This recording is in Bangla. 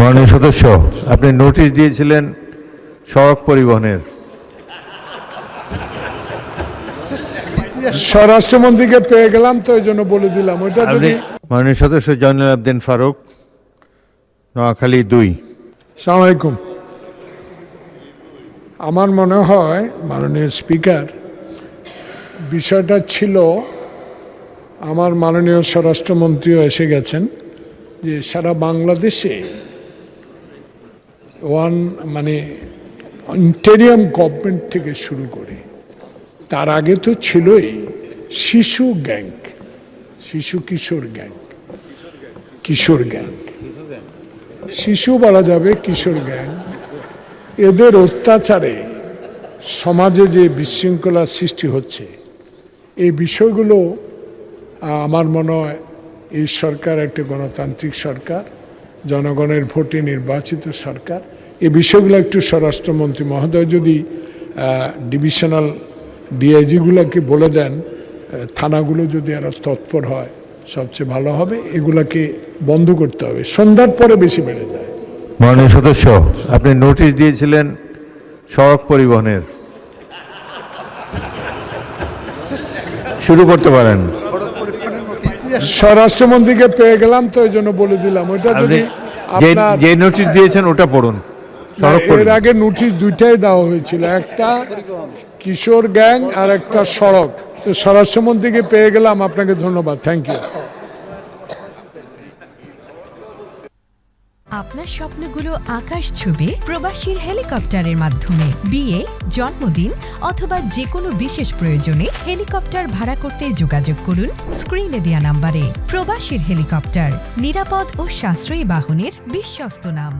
মাননীয় সদস্য, আপনি নোটিশ দিয়েছিলেন সড়ক পরিবহনের। স্বরাষ্ট্রমন্ত্রীকে পেয়ে গেলাম তো এই জন্য বলে দিলাম ওইটা যদি। মাননীয় সদস্য জয়নুল আবদিন ফারুক, নোয়াখালী 2। আসসালামু আলাইকুম। আমার মনে হয় মাননীয় স্পিকার, বিষয়টা ছিল, আমার মাননীয় স্বরাষ্ট্রমন্ত্রীও এসে গেছেন, যে সারা বাংলাদেশে ইন্টেরিয়াম গভর্নমেন্ট থেকে শুরু করে তার আগে তো ছিলই শিশু গ্যাং, শিশু কিশোর গ্যাং, কিশোর গ্যাং, শিশু বলা যাবে, কিশোর গ্যাং, এদের অত্যাচারে সমাজে যে বিশৃঙ্খলা সৃষ্টি হচ্ছে, এই বিষয়গুলো আমার মনে হয় এই সরকার একটা গণতান্ত্রিক সরকার, জনগণের ভোটে নির্বাচিত সরকার। এই বিষয়গুলো একটু স্বরাষ্ট্রমন্ত্রী মহোদয় যদি ডিভিশনাল ডিআইজিগুলোকে বলে দেন, থানাগুলো যদি আরও তৎপর হয় সবচেয়ে ভালো হবে। এগুলাকে বন্ধ করতে হবে, সন্ধ্যার পরে বেশি বেড়ে যায়। মাননীয় সদস্য, আপনি নোটিশ দিয়েছিলেন সড়ক পরিবহনের। শুরু করতে পারেন। স্বরাষ্ট্রমন্ত্রীকে পেয়ে গেলাম তো এই জন্য বলে দিলাম ওইটা যদি। যে নোটিশ দিয়েছেন ওটা পড়ুন। এর আগে নোটিশ দুইটাই দেওয়া হয়েছিল, একটা কিশোর গ্যাং আর একটা সড়ক। তো স্বরাষ্ট্রমন্ত্রীকে পেয়ে গেলাম, আপনাকে ধন্যবাদ, থ্যাংক ইউ। আপনার স্বপ্নগুলো আকাশ ছুবে প্রবাসীর হেলিকপ্টারের মাধ্যমে। বিয়ে, জন্মদিন অথবা যে কোনো বিশেষ প্রয়োজনে হেলিকপ্টার ভাড়া করতে যোগাযোগ করুন স্ক্রিনে দেয়া নাম্বারে। প্রবাসীর হেলিকপ্টার, নিরাপদ ও সাশ্রয়ী বাহনের বিশ্বস্ত নাম।